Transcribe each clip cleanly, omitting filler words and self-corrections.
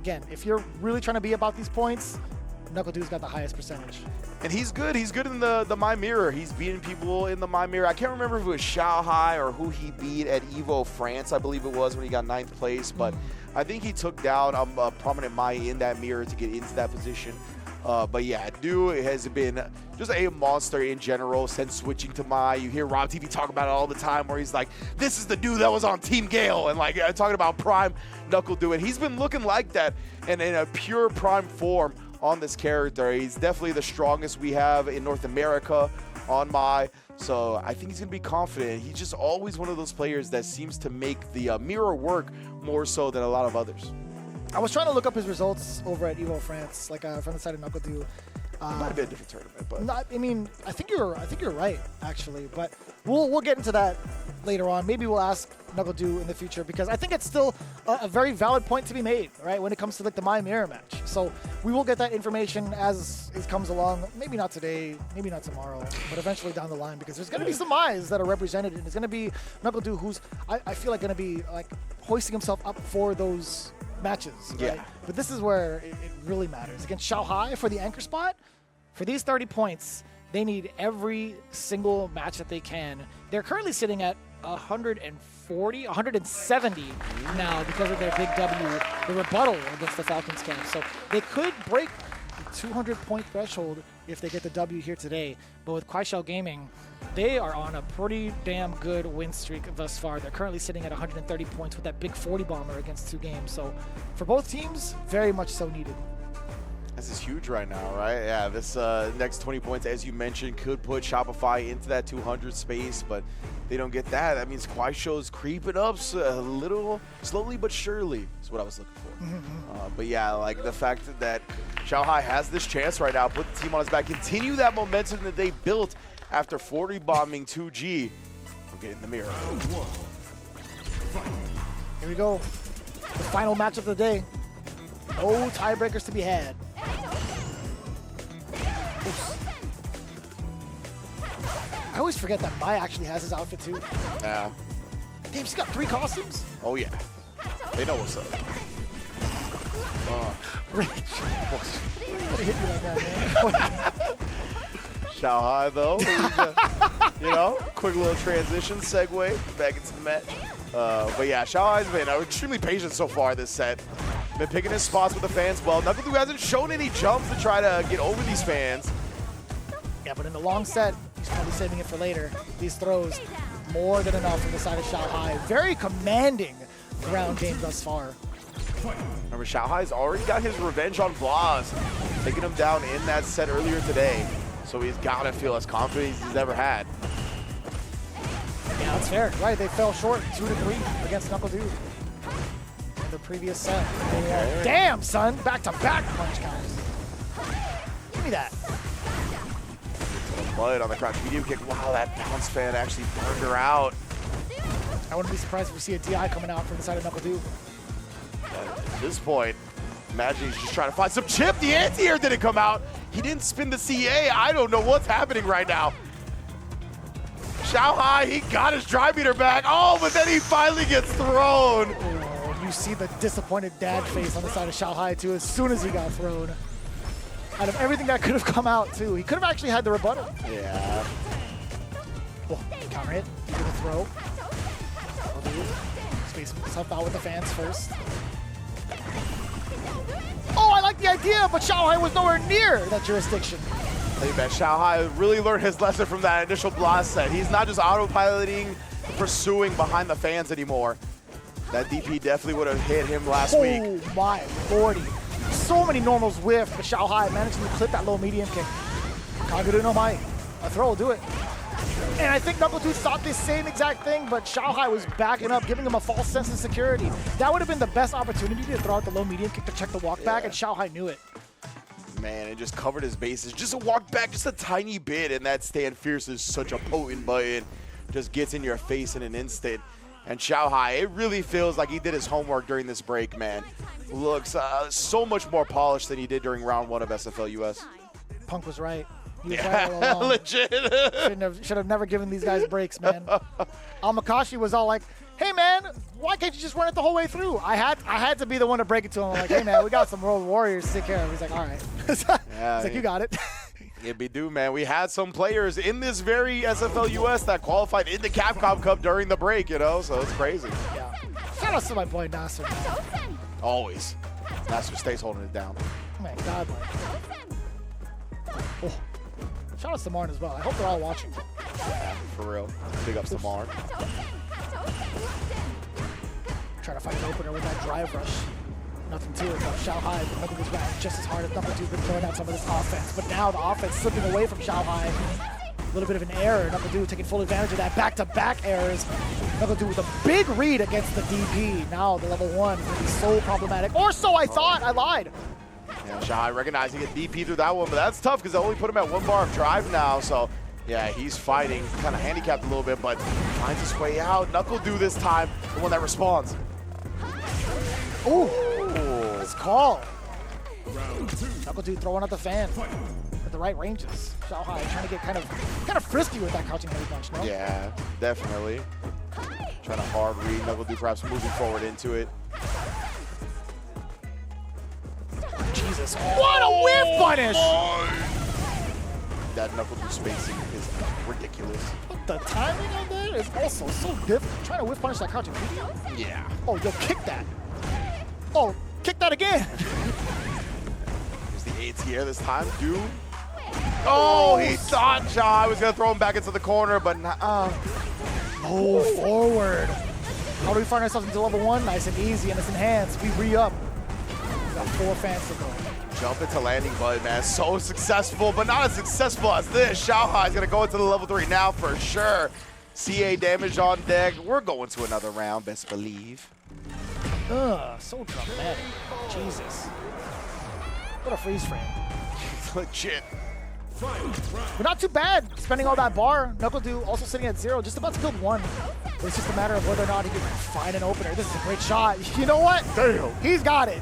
again, if you're really trying to be about these points, NuckleDu's got the highest percentage. And he's good. He's good in the My Mirror. He's beating people in the My Mirror. I can't remember if it was Xiaohai or who he beat at Evo France, I believe it was, when he got 9th place. But I think he took down a prominent Mai in that mirror to get into that position. But yeah, Du has been just a monster in general since switching to Mai. You hear Rob TV talk about it all the time where he's like, this is the dude that was on Team Gale, and like talking about Prime NuckleDu. And he's been looking like that and in a pure Prime form on this character. He's definitely the strongest we have in North America on Mai. So I think he's going to be confident. He's just always one of those players that seems to make the mirror work more so than a lot of others. I was trying to look up his results over at Evo France, like from the side of NuckleDu. It might have been a different tournament, but I mean, I think you're right actually, but we'll get into that later on. Maybe we'll ask NuckleDu in the future because I think it's still a very valid point to be made, right? When it comes to like the My Mirror match, so we will get that information as it comes along. Maybe not today, maybe not tomorrow, but eventually down the line because there's going to be some Mai's that are represented, and it's going to be NuckleDu who's I feel like going to be like hoisting himself up for those matches, right? Yeah. But this is where it really matters. Against Xiaohai for the anchor spot, for these 30 points, they need every single match that they can. They're currently sitting at 140, 170 now because of their big W, the rebuttal against the Falcons camp. So they could break the 200-point threshold if they get the W here today. But with Kuaishou Gaming, they are on a pretty damn good win streak thus far. They're currently sitting at 130 points with that big 40 bomber against 2 games. So for both teams, very much so needed. this is huge right now, right? Yeah, this next 20 points, as you mentioned, could put Shopify into that 200 space, but they don't get that. That means Kuaishou's creeping up a little slowly but surely is what I was looking for. But yeah, like the fact that Xiaohai has this chance right now, put the team on his back, continue that momentum that they built after 40 bombing 2G. We're getting the mirror. Here we go. The final match of the day. No tiebreakers to be had. Oops. I always forget that Mai actually has his outfit too. Yeah. Damn, she's got 3 costumes? Oh yeah. They know what's up. Rich. What hit you like that, man? Xiaohai though, you know, quick little transition, segue back into the match. But yeah, Xiaohai's been extremely patient so far this set. Been picking his spots with the fans well. NuckleDu hasn't shown any jumps to try to get over these fans. Yeah, but in the long set, he's probably saving it for later. These throws, more than enough from the side of Xiaohai. Very commanding ground game thus far. Remember, Xiaohai's already got his revenge on Blas, taking him down in that set earlier today. So he's got to feel as confident as he's ever had. Yeah, that's fair. Right, they fell short 2-3 against NuckleDu. The previous set. Okay. Damn, son! Back-to-back punch counters. Give me that. Mud on the crouch medium kick. Wow, that bounce fan actually burned her out. I wouldn't be surprised if we see a DI coming out from the side of NuckleDu. At this point, imagine he's just trying to find some chip. The anti-air didn't come out. He didn't spin the CA. I don't know what's happening right now. Xiaohai, he got his dry meter back. Oh, but then he finally gets thrown. Oh, you see the disappointed dad face on the side of Xiaohai too as soon as he got thrown. Out of everything that could have come out too, he could have actually had the rebuttal. Yeah. Oh, counter hit. He's gonna throw. Space himself out with the fans first. Oh, I like the idea, but Xiaohai was nowhere near that jurisdiction. I think that Xiaohai really learned his lesson from that initial blast set. He's not just autopiloting, pursuing behind the fans anymore. That DP definitely would have hit him last week. Oh my lordy. So many normals whiffed, but Xiaohai managed to clip that low medium kick. Kaguru no Mai. A throw will do it. And I think NuckleDu thought this same exact thing, but Xiaohai was backing up, giving him a false sense of security. That would have been the best opportunity to throw out the low medium kick to check the walk back, and Xiaohai knew it. Man, it just covered his bases. Just a walk back, just a tiny bit, and that Stand Fierce is such a potent button. Just gets in your face in an instant. And Xiaohai, it really feels like he did his homework during this break, man. Looks so much more polished than he did during round 1 of SFL US. Punk was right. He was right all along. Legit. Should have never given these guys breaks, man. Almakashi was all like, hey man, why can't you just run it the whole way through? I had to be the one to break it to him. I'm like, hey man, we got some Road Warriors to take care of. He's like, all right. He's like, you got it. Yeah, we do, man. We had some players in this very SFL US that qualified in the Capcom Cup during the break, you know, so it's crazy. Yeah. Shout out to my boy Nasser. Always. Nasser stays holding it down. Oh my God, oh. Shout out to Marn as well. I hope they're all watching. Yeah, for real. Big ups to Marn. Trying to find an opener with that drive rush. Nothing to it though. Xiaohai, but nothing was back just as hard as NuckleDu's been throwing out some of this offense. But now the offense slipping away from Xiaohai. A little bit of an error. NuckleDu taking full advantage of that back-to-back errors. NuckleDu with a big read against the DP. Now the level 1 is going to be so problematic. Or so I thought. I lied. Yeah, ShiaHai recognizing a DP through that one, but that's tough because they only put him at 1 bar of drive now. So, yeah, he's fighting, kind of handicapped a little bit, but finds his way out. NuckleDu this time, the one that responds. Ooh, nice call. NuckleDu throwing out the fan at the right ranges. Xiaohai trying to get kind of frisky with that crouching heavy punch, no? Yeah, definitely. Trying to hard read. NuckleDu perhaps moving forward into it. Jesus, what a whiff punish! That NuckleDu spacing is ridiculous. But the timing on that is also so different. Trying to whiff punish that crouching heavy. Yeah. Oh, yo, kick that. Oh, kick that again. Here's the A tier this time. Do. Oh, he thought ShiaHai was going to throw him back into the corner, but oh, forward. How do we find ourselves into level 1? Nice and easy, and it's enhanced. We re-up. We got 4 fans to go. Jump into landing button, man. So successful, but not as successful as this. ShiaHai is going to go into the level 3 now for sure. CA damage on deck. We're going to another round, best believe. Ugh, so dramatic. Jesus. What a freeze frame. Legit. But not too bad, spending all that bar. NuckleDu also sitting at 0, just about to build 1. But it's just a matter of whether or not he can find an opener. This is a great shot. You know what? Damn. He's got it.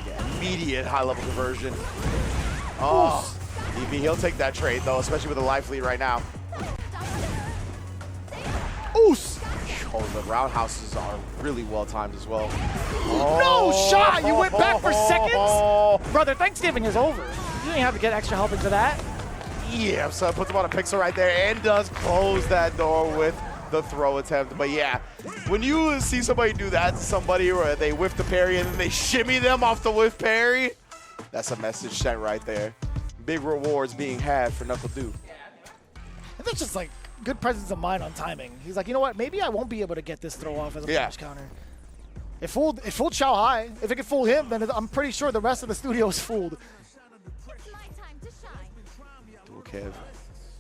Yeah, immediate high-level conversion. Oh, DP, he'll take that trade, though, especially with a life lead right now. Oos! Oh, the roundhouses are really well timed as well. No shot! You went back for seconds? Brother, Thanksgiving is over. You didn't have to get extra help into that. Yeah, so puts him on a pixel right there and does close that door with the throw attempt. But yeah, when you see somebody do that to somebody where they whiff the parry and then they shimmy them off the whiff parry, that's a message sent right there. Big rewards being had for NuckleDu. And that's just like good presence of mind on timing. He's like, you know what? Maybe I won't be able to get this throw off as a punish counter. It fooled Xiaohai. If it can fool him, then I'm pretty sure the rest of the studio is fooled. Kev,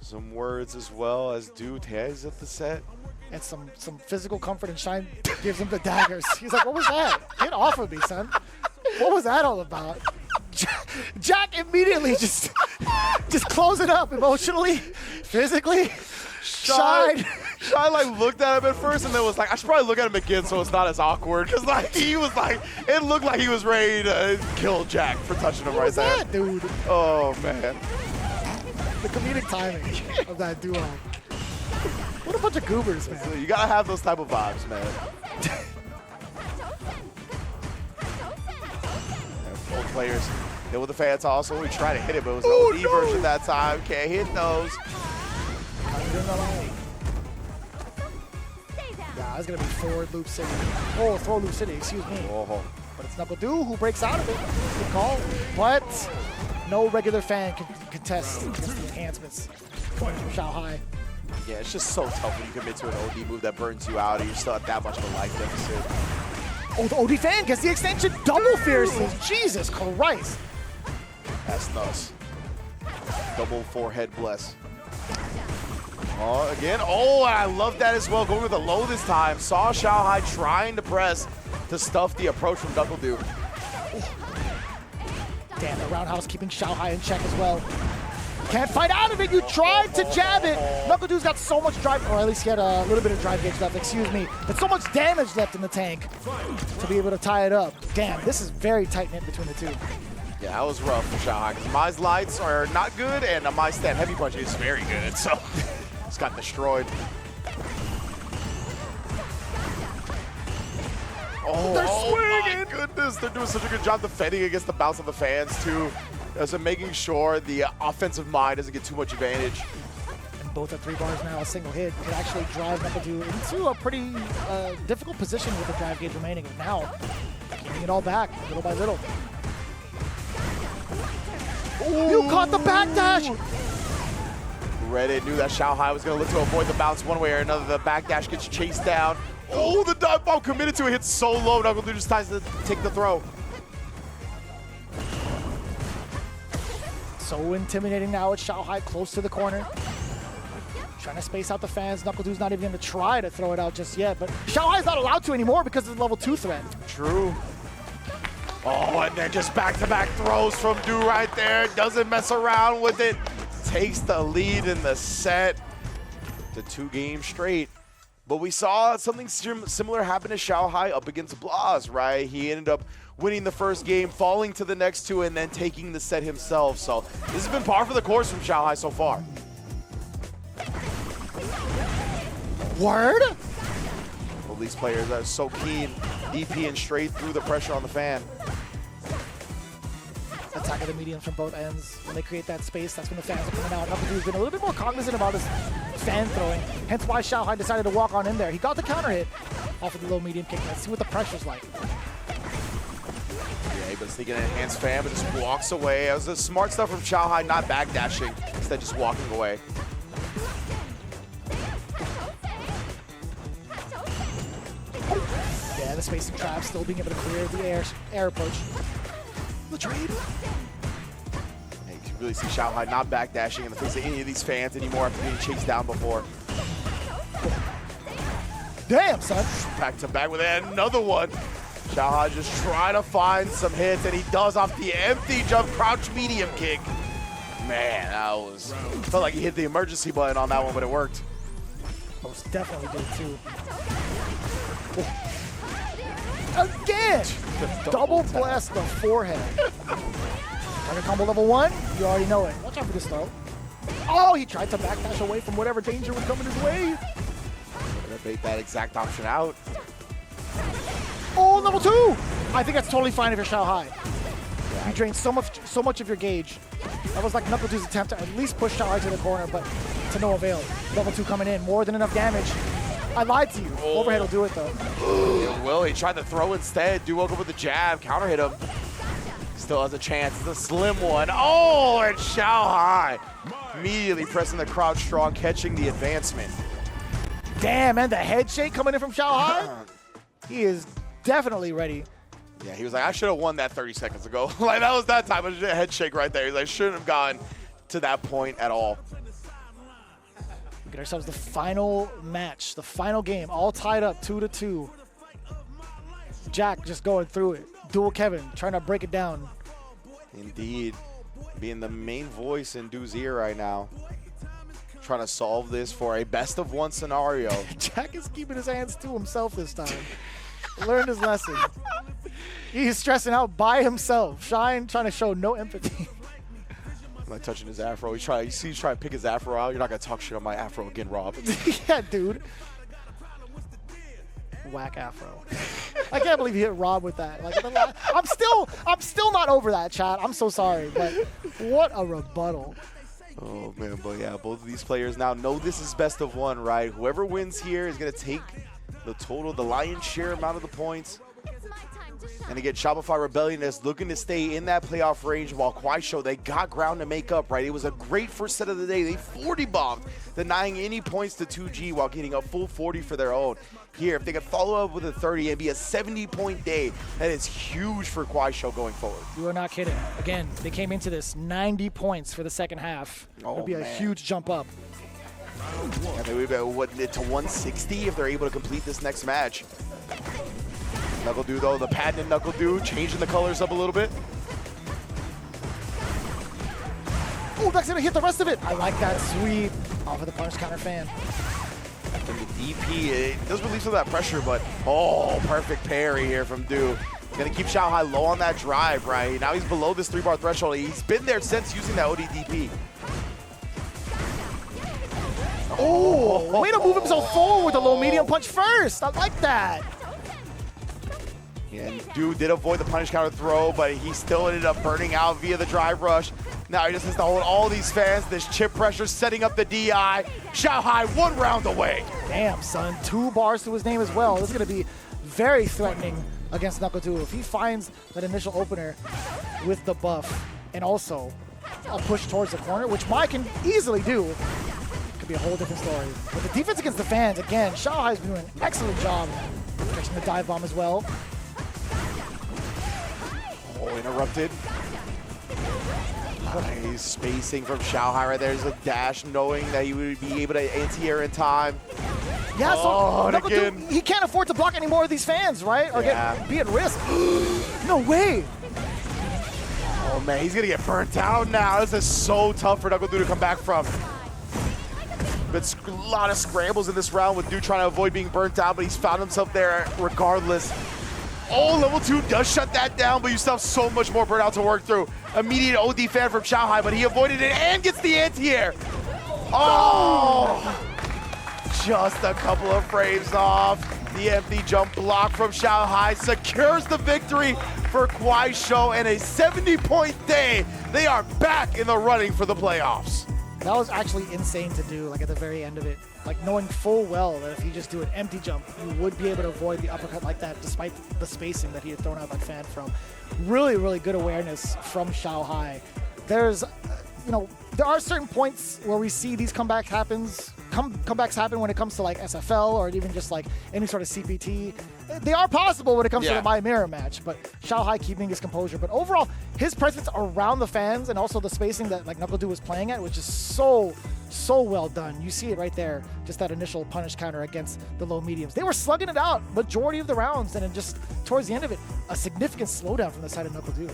some words as well as Dude has at the set. And some physical comfort and shine gives him the daggers. He's like, what was that? Get off of me, son. What was that all about? Jack immediately just close it up emotionally, physically. Shine like looked at him at first and then was like, I should probably look at him again so it's not as awkward. Because like he was like, it looked like he was ready to kill Jack for touching him right there. That, dude? Oh man. The comedic timing of that duo. What a bunch of goobers, man. So you gotta have those type of vibes, man. Both players hit with the fans also. We tried to hit it, but it was an OD version that time. Can't hit those. Yeah, it's gonna be forward loop city. Oh, throw loop city, excuse me. Oh. But it's NuckleDu who breaks out of it. Good call. But no regular fan can contest against the enhancements coming from Xiaohai. Yeah, it's just so tough when you commit to an OD move that burns you out and you're still at that much of a life deficit. Oh, the OD fan gets the extension double fierces. Jesus Christ. That's nuts. Double forehead bless. Oh, again. Oh, I love that as well. Going with a low this time. Saw ShiaHai trying to press to stuff the approach from NuckleDu. Damn, the roundhouse keeping Xiaohai in check as well. Can't fight out of it. You tried to jab it. NuckleDu's got so much drive, or at least he had a little bit of drive gauge left, excuse me. But so much damage left in the tank to be able to tie it up. Damn, this is very tight-knit between the two. Yeah, that was rough for ShiaHai because my lights are not good and my stand heavy punch is very good. So it's got destroyed. They're swinging. My goodness, they're doing such a good job defending against the bounce of the fans too. As in making sure the offensive mind doesn't get too much advantage. And both at 3 bars now, a single hit could actually drive NuckleDu into a pretty difficult position with the drive gauge remaining. And now, keeping it all back, little by little. Ooh. You caught the backdash! Reddit knew that Xiaohai was going to look to avoid the bounce one way or another. The backdash gets chased down. Oh, the dive bomb committed to it. Hits so low. NuckleDu just tries to take the throw. So intimidating now with Xiaohai close to the corner. Trying to space out the fans. NuckleDu's not even going to try to throw it out just yet, but Xiaohai's not allowed to anymore because of the level 2 threat. True. Oh, and then just back-to-back throws from Du right there. Doesn't mess around with it. Takes the lead in the set to 2 games straight. But we saw something similar happen to Xiaohai up against Blas, right? He ended up winning the first game, falling to the next 2, and then taking the set himself. So this has been par for the course from Xiaohai so far. Word? Well, these players are so keen, DPing straight through the pressure on the fan. Attack of the medium from both ends. When they create that space, that's when the fans are coming out. NuckleDu's been a little bit more cognizant about his fan throwing, hence why Xiaohai decided to walk on in there. He got the counter hit off of the low medium kick. Let's see what the pressure's like. Yeah, he was thinking an enhanced fan, but just walks away. That was the smart stuff from Xiaohai, not backdashing, instead just walking away. Yeah, the spacing trap still being able to clear the air approach. The trade. Yeah, you can really see Xiaohai not backdashing in the face of any of these fans anymore after being chased down before. Damn, son. Back to back with another one. Xiaohai just trying to find some hits, and he does off the empty jump crouch medium kick. Man, that was... Felt like he hit the emergency button on that one, but it worked. Most definitely did too. Again! Double blast the forehead. Target combo level 1, you already know it. Watch out for this throw. Oh, he tried to backdash away from whatever danger was coming his way. Gonna bait that exact option out. Oh, level 2! I think that's totally fine if you're Xiaohai. Yeah. You drained so much of your gauge. That was like NuckleDu's attempt to at least push Xiaohai to the corner, but to no avail. Level 2 coming in, more than enough damage. I lied to you. Oh. Overhead will do it though. It will. He tried to throw instead. Du woke up with the jab, counter hit him. Still has a chance. It's a slim one. Oh, and Xiaohai immediately pressing the crouch strong, catching the advancement. Damn, and the head shake coming in from Xiaohai. He is definitely ready. Yeah, he was like, I should have won that 30 seconds ago. Like, that was that type of head shake right there. He's like, shouldn't have gotten to that point at all. We get ourselves the final match, the final game, all tied up 2-2. Jack just going through it. Dual Kevin trying to break it down. Indeed. Being the main voice in Du's ear right now. Trying to solve this for a best-of-1 scenario. Jack is keeping his hands to himself this time. Learned his lesson. He's stressing out by himself. Shine trying to show no empathy. I'm like touching his afro. He's trying to pick his afro out. You're not going to talk shit on my afro again, Rob. Yeah, dude. Whack afro. I can't believe you hit Rob with that. Like, I'm still not over that, chat. I'm so sorry, but what a rebuttal. Oh, man, but yeah, both of these players now know this is best of 1, right? Whoever wins here is going to take the lion's share amount of the points. And again, Shopify Rebellion is looking to stay in that playoff range, while Kwaisho, they got ground to make up, right? It was a great first set of the day. They 40-bombed, denying any points to 2G while getting a full 40 for their own. Here, if they could follow up with a 30 and be a 70-point day, that is huge for Kwaisho going forward. You are not kidding. Again, they came into this 90 points for the second half. It would be a huge jump up. And they would be, to 160 if they're able to complete this next match. NuckleDu, though, the patented NuckleDu, changing the colors up a little bit. Oh, that's gonna hit the rest of it. I like that sweep off of the punish counter fan. And the DP, it does relieve some of that pressure, but perfect parry here from Du. Gonna keep Xiaohai low on that drive, right? Now he's below this 3-bar threshold. He's been there since using that ODDP. Oh, way to move himself forward with a low medium punch first. I like that. And Du did avoid the punish counter throw, but he still ended up burning out via the drive rush. Now he just has to hold all these fans. This chip pressure setting up the DI. Xiaohai 1 round away. Damn, son. 2 bars to his name as well. This is going to be very threatening against NuckleDu. If he finds that initial opener with the buff and also a push towards the corner, which Mai can easily do, it could be a whole different story. But the defense against the fans, again, Xiaohai's been doing an excellent job catching the dive bomb as well. Oh, interrupted. Nice spacing from Xiaohai right there. There's a dash knowing that he would be able to anti-air in time. Yeah, so again. he can't afford to block any more of these fans, right? Or be at risk. No way. Oh man, he's gonna get burnt out now. This is so tough for NuckleDu to come back from. But a lot of scrambles in this round with Du trying to avoid being burnt out, but he's found himself there regardless. Oh, level 2 does shut that down, but you still have so much more burnout to work through. Immediate OD fan from Xiaohai, but he avoided it and gets the anti-air. Oh! Just a couple of frames off. The empty jump block from Xiaohai secures the victory for Kuaishou and a 70-point day. They are back in the running for the playoffs. That was actually insane to do, like at the very end of it. Like knowing full well that if you just do an empty jump, you would be able to avoid the uppercut like that despite the spacing that he had thrown out that fan from. Really, really good awareness from Xiaohai. There's, there are certain points where we see these comebacks happen when it comes to like SFL or even just like any sort of CPT. They are possible when it comes to the My Mirror match, but Xiaohai keeping his composure. But overall, his presence around the fans and also the spacing that like NuckleDu was playing at, which is so well done. You see it right there, just that initial punish counter against the low mediums. They were slugging it out majority of the rounds, and then just towards the end of it, a significant slowdown from the side of NuckleDu.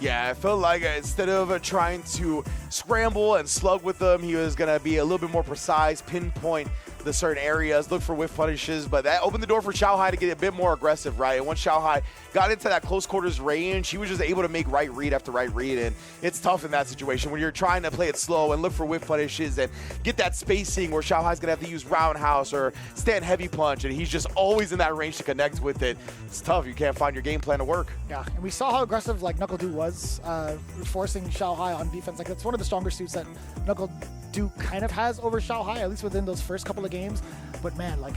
Yeah, I felt like instead of trying to scramble and slug with them, he was going to be a little bit more precise, pinpoint the certain areas, look for whiff punishes, but that opened the door for Xiaohai to get a bit more aggressive, right? And once Xiaohai got into that close quarters range, he was just able to make right read after right read, and it's tough in that situation when you're trying to play it slow and look for whiff punishes and get that spacing where Xiaohai's going to have to use roundhouse or stand heavy punch, and he's just always in that range to connect with it. It's tough. You can't find your game plan to work. Yeah, and we saw how aggressive like NuckleDu was, forcing Xiaohai on defense. Like that's one of the stronger suits that NuckleDu kind of has over Xiaohai, at least within those first couple of games. But man, like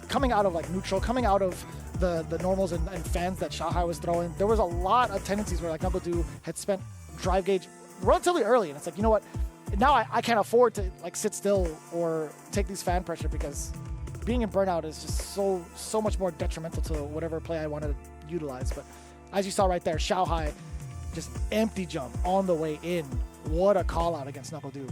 coming out of like neutral, coming out of the normals and fans that Xiaohai was throwing, there was a lot of tendencies where like NuckleDu had spent drive gauge relatively early, and it's like, you know what, now I can't afford to like sit still or take these fan pressure, because being in burnout is just so much more detrimental to whatever play I want to utilize. But as you saw right there, Xiaohai just empty jump on the way in. What a call out against NuckleDu.